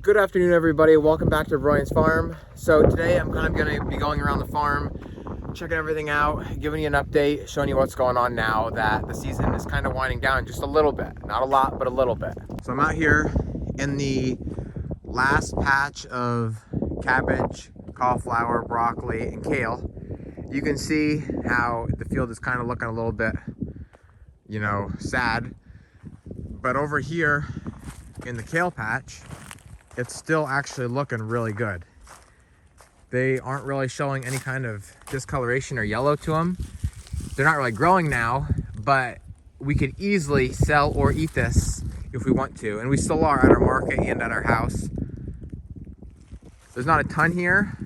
Good afternoon, everybody. Welcome back to Broyans Farm. So today I'm kind of going to be going around the farm, checking everything out, giving you an update, showing you what's going on now that the season is kind of winding down just a little bit. Not a lot, but a little bit. So I'm out here in the last patch of cabbage, cauliflower, broccoli, and kale. You can see how the field is kind of looking a little bit, sad. But over here in the kale patch, it's still actually looking really good. They aren't really showing any kind of discoloration or yellow to them. They're not really growing now, but we could easily sell or eat this if we want to. And we still are at our market and at our house. There's not a ton here,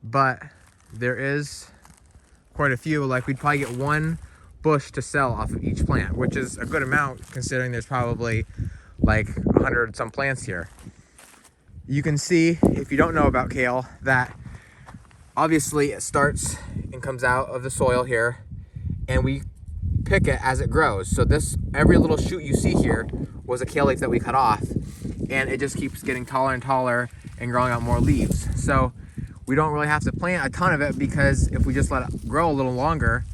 but there is quite a few. Like, we'd probably get one bush to sell off of each plant, which is a good amount considering there's probably like 100 some plants here. You can see, if you don't know about kale, that obviously it starts and comes out of the soil here, and we pick it as it grows. So every little shoot you see here was a kale leaf that we cut off, and it just keeps getting taller and taller and growing out more leaves. So we don't really have to plant a ton of it, because if we just let it grow a little longer,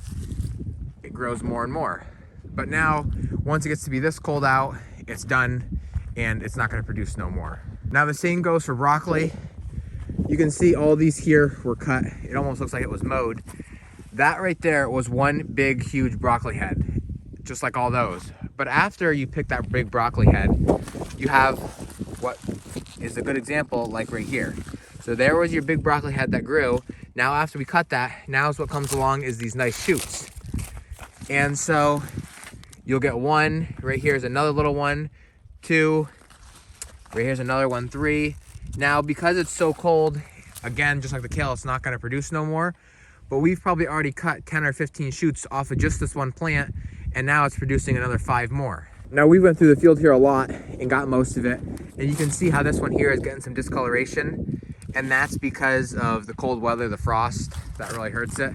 it grows more and more. But now, once it gets to be this cold out, it's done, and it's not going to produce no more. Now the same goes for broccoli. You can see all these here were cut. It almost looks like it was mowed. That right there was one big, huge broccoli head, just like all those. But after you pick that big broccoli head, you have what is a good example, like right here. So there was your big broccoli head that grew. Now after we cut that, now is what comes along is these nice shoots. And so you'll get one, right here is another little one, two, right here's another one, three. Now, because it's so cold, again, just like the kale, it's not going to produce no more. But we've probably already cut 10 or 15 shoots off of just this one plant, and now it's producing another 5 more. Now, we went through the field here a lot and got most of it, and you can see how this one here is getting some discoloration, and that's because of the cold weather, the frost, that really hurts it.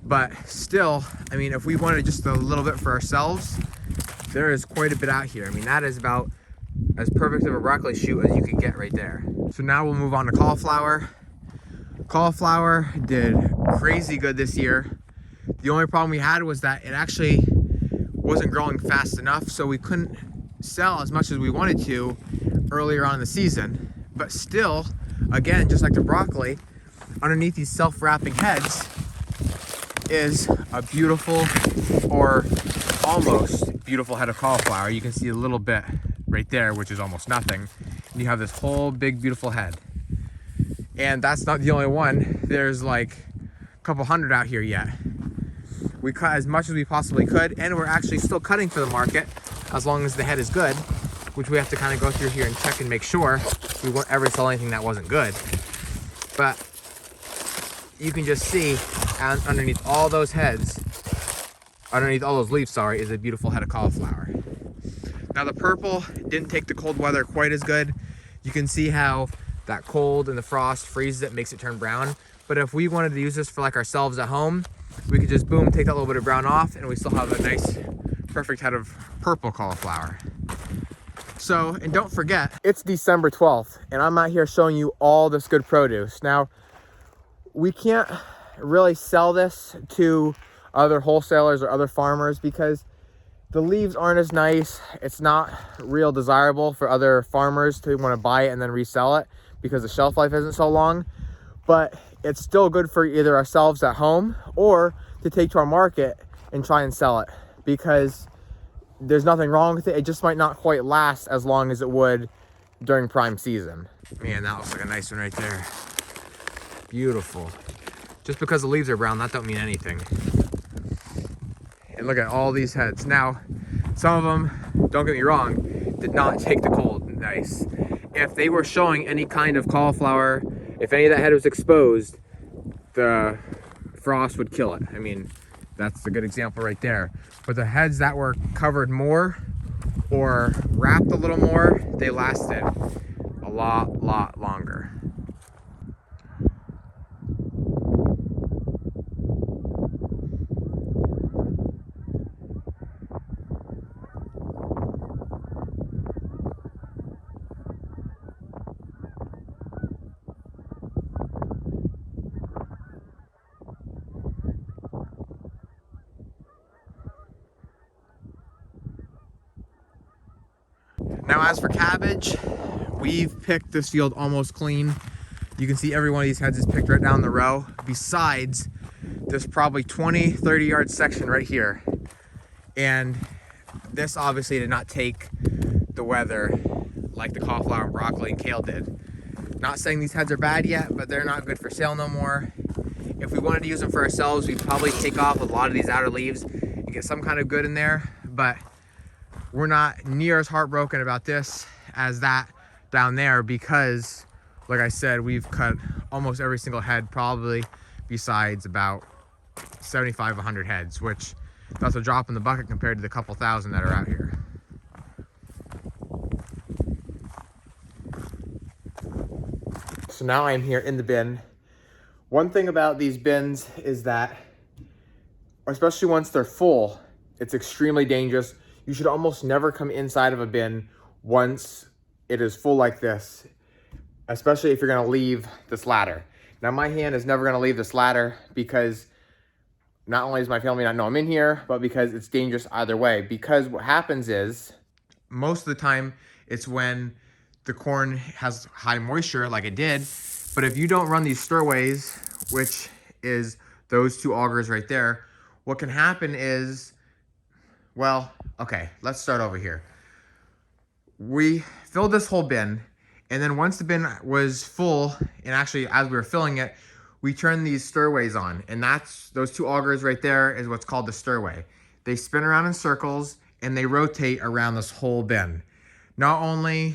But still, I mean, if we wanted just a little bit for ourselves, there is quite a bit out here. I mean, that is about as perfect of a broccoli shoot as you could get right there. So now we'll move on to cauliflower. Cauliflower did crazy good this year. The only problem we had was that it actually wasn't growing fast enough, so we couldn't sell as much as we wanted to earlier on in the season. But still, again, just like the broccoli, underneath these self-wrapping heads is a beautiful, or almost beautiful, head of cauliflower. You can see a little bit right there, which is almost nothing. And you have this whole big beautiful head. And that's not the only one. There's like a couple hundred out here yet. We cut as much as we possibly could, and we're actually still cutting for the market as long as the head is good, which we have to kind of go through here and check and make sure we won't ever sell anything that wasn't good. But you can just see underneath all those heads, underneath all those leaves, sorry, is a beautiful head of cauliflower. Now the purple didn't take the cold weather quite as good. You can see how that cold and the frost freezes it, makes it turn brown. But if we wanted to use this for like ourselves at home, we could just boom, take that little bit of brown off, and we still have a nice, perfect head of purple cauliflower. So, and don't forget, it's December 12th, and I'm out here showing you all this good produce. Now, we can't really sell this to other wholesalers or other farmers because the leaves aren't as nice. It's not real desirable for other farmers to want to buy it and then resell it because the shelf life isn't so long. But it's still good for either ourselves at home or to take to our market and try and sell it, because there's nothing wrong with it. It just might not quite last as long as it would during prime season. Man, that looks like a nice one right there. Beautiful. Just because the leaves are brown, that don't mean anything. And look at all these heads. Now, some of them, don't get me wrong, did not take the cold nice. If they were showing any kind of cauliflower, if any of that head was exposed, the frost would kill it. I mean, that's a good example right there. But the heads that were covered more or wrapped a little more, they lasted a lot longer. Now as for cabbage, we've picked this field almost clean. You can see every one of these heads is picked right down the row, besides this probably 20-30 yard section right here. And this obviously did not take the weather like the cauliflower and broccoli and kale did. Not saying these heads are bad yet, but they're not good for sale no more. If we wanted to use them for ourselves, we'd probably take off a lot of these outer leaves and get some kind of good in there, but we're not near as heartbroken about this as that down there because, like I said, we've cut almost every single head, probably besides about 75, 100 heads, which that's a drop in the bucket compared to the couple thousand that are out here. So now I'm here in the bin. One thing about these bins is that, especially once they're full, it's extremely dangerous. You should almost never come inside of a bin once it is full like this, especially if you're gonna leave this ladder. Now my hand is never gonna leave this ladder because not only does my family not know I'm in here, but because it's dangerous either way. Because what happens is, most of the time, it's when the corn has high moisture like it did, but if you don't run these stirways, which is those two augers right there, what can happen is, well, okay, let's start over here. We filled this whole bin, and then once the bin was full, and actually as we were filling it, we turned these stirways on, and that's those two augers right there is what's called the stirway. They spin around in circles and they rotate around this whole bin, not only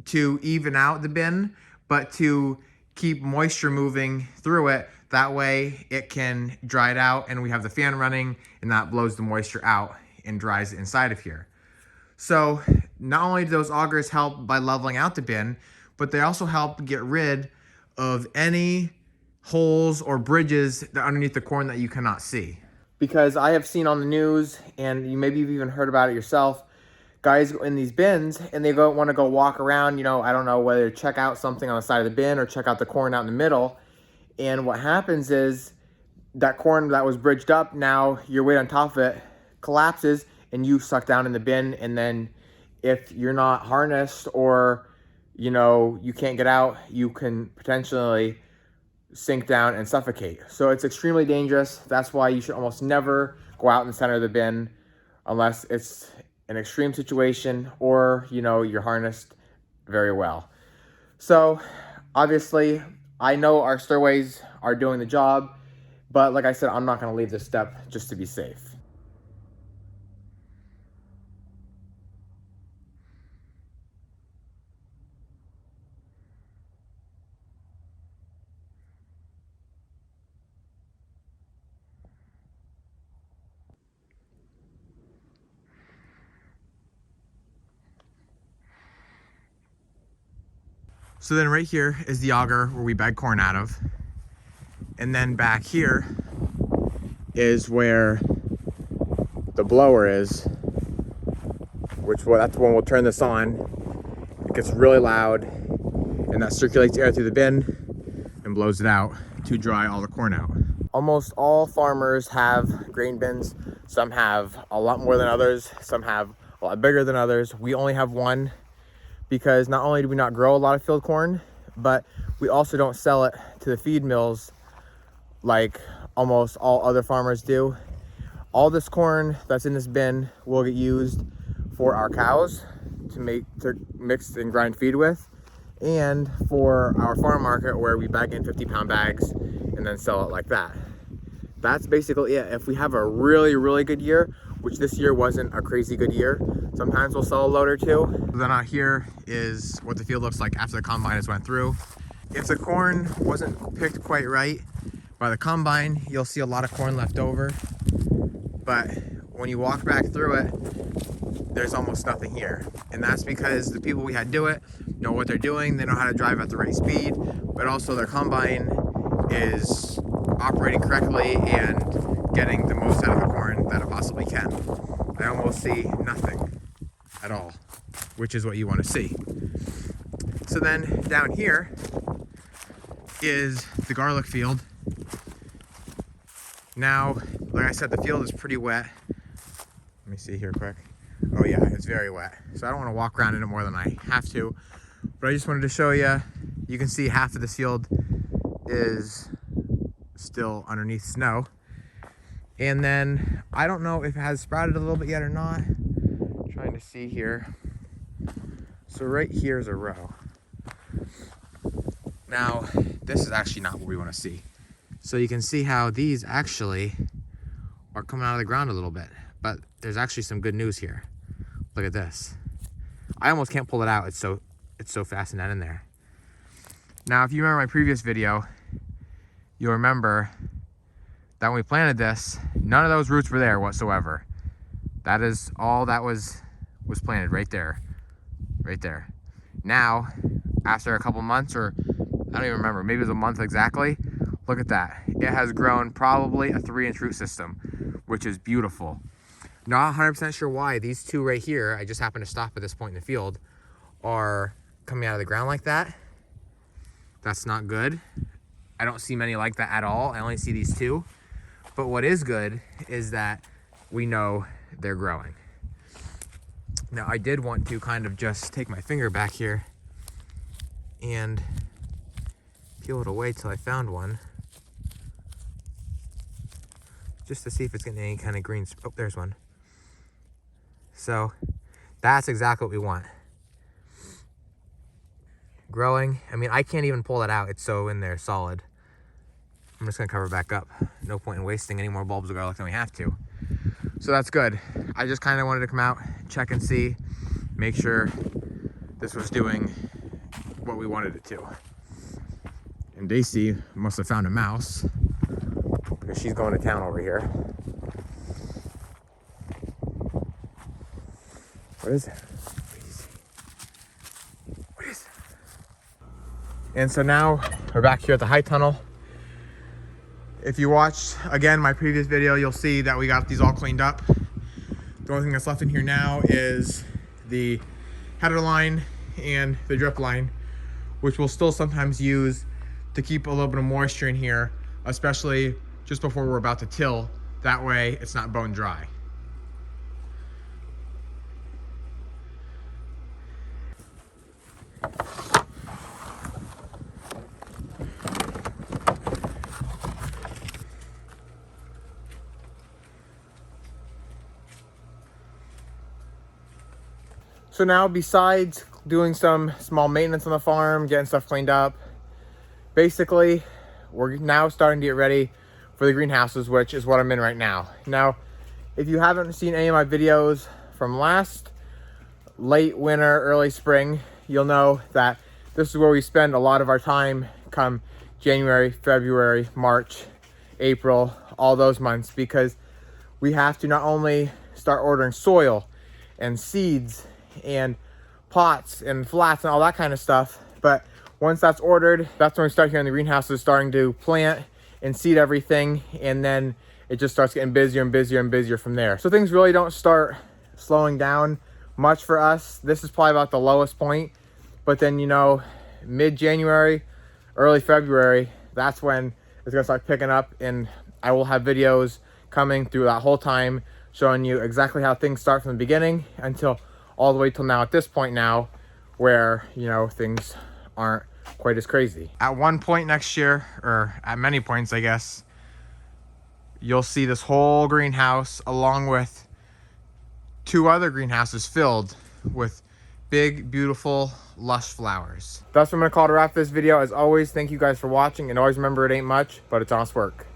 to even out the bin, but to keep moisture moving through it. That way it can dry it out, and we have the fan running, and that blows the moisture out and dries it inside of here. So not only do those augers help by leveling out the bin, but they also help get rid of any holes or bridges that are underneath the corn that you cannot see. Because I have seen on the news, and you maybe you've even heard about it yourself, guys go in these bins and they want to go walk around, I don't know whether to check out something on the side of the bin or check out the corn out in the middle. And what happens is that corn that was bridged up, now your weight on top of it collapses and you suck down in the bin. And then if you're not harnessed or, you can't get out, you can potentially sink down and suffocate. So it's extremely dangerous. That's why you should almost never go out in the center of the bin unless it's an extreme situation or, you're harnessed very well. So obviously I know our stirways are doing the job, but like I said, I'm not going to leave this step just to be safe. So then right here is the auger where we bag corn out of. And then back here is where the blower is, that's when we'll turn this on. It gets really loud, and that circulates air through the bin and blows it out to dry all the corn out. Almost all farmers have grain bins. Some have a lot more than others. Some have a lot bigger than others. We only have one, because not only do we not grow a lot of field corn, but we also don't sell it to the feed mills like almost all other farmers do. All this corn that's in this bin will get used for our cows to mix and grind feed with, and for our farm market where we bag in 50-pound bags and then sell it like that. That's basically it. If we have a really, really good year, which this year wasn't a crazy good year, sometimes we'll sell a load or two. Then out here is what the field looks like after the combine has went through. If the corn wasn't picked quite right by the combine, you'll see a lot of corn left over. But when you walk back through it, there's almost nothing here. And that's because the people we had do it know what they're doing. They know how to drive at the right speed, but also their combine is operating correctly and getting the most out of the corn that it possibly can. I almost see nothing at all, which is what you want to see. So then down here is the garlic field. Now, like I said, the field is pretty wet. Let me see here quick. Oh yeah, it's very wet. So I don't want to walk around in it more than I have to. But I just wanted to show you, you can see half of this field is still underneath snow. And then I don't know if it has sprouted a little bit yet or not. I'm trying to see here. So right here is a row. Now, this is actually not what we want to see. So you can see how these actually are coming out of the ground a little bit, but there's actually some good news here. Look at this. I almost can't pull it out. It's so fastened in there. Now, if you remember my previous video, you'll remember that when we planted this, none of those roots were there whatsoever. That is all that was planted right there. Right there. Now, after a couple months, or I don't even remember, maybe it was a month exactly, look at that. It has grown probably a 3-inch root system, which is beautiful. Not 100% sure why these two right here, I just happened to stop at this point in the field, are coming out of the ground like that. That's not good. I don't see many like that at all. I only see these two. But what is good is that we know they're growing. Now, I did want to kind of just take my finger back here and peel it away till I found one, just to see if it's getting any kind of green. Oh, there's one. So that's exactly what we want. Growing. I mean, I can't even pull that out. It's so in there solid. I'm just gonna cover it back up. No point in wasting any more bulbs of garlic than we have to. So that's good. I just kind of wanted to come out, check and see, make sure this was doing what we wanted it to. And Daisy must have found a mouse because she's going to town over here. What is it? What is it? And so now we're back here at the high tunnel. If you watched, again, my previous video, you'll see that we got these all cleaned up. The only thing that's left in here now is the header line and the drip line, which we'll still sometimes use to keep a little bit of moisture in here, especially just before we're about to till. That way it's not bone dry. So now, besides doing some small maintenance on the farm, getting stuff cleaned up, basically, we're now starting to get ready for the greenhouses, which is what I'm in right now. Now, if you haven't seen any of my videos from last late winter, early spring, you'll know that this is where we spend a lot of our time come January, February, March, April, all those months, because we have to not only start ordering soil and seeds and pots and flats and all that kind of stuff, but once that's ordered, that's when we start here in the greenhouses starting to plant and seed everything, and then it just starts getting busier and busier and busier from there. So things really don't start slowing down much for us. This is probably about the lowest point, but then, you know, mid-January, early February, that's when it's gonna start picking up, and I will have videos coming through that whole time showing you exactly how things start from the beginning until all the way till now, at this point now, where, you know, things aren't quite as crazy. At one point next year, or at many points, I guess, you'll see this whole greenhouse along with 2 other greenhouses filled with big, beautiful, lush flowers. That's what I'm gonna call to wrap this video. As always, thank you guys for watching, and always remember, it ain't much, but it's honest work.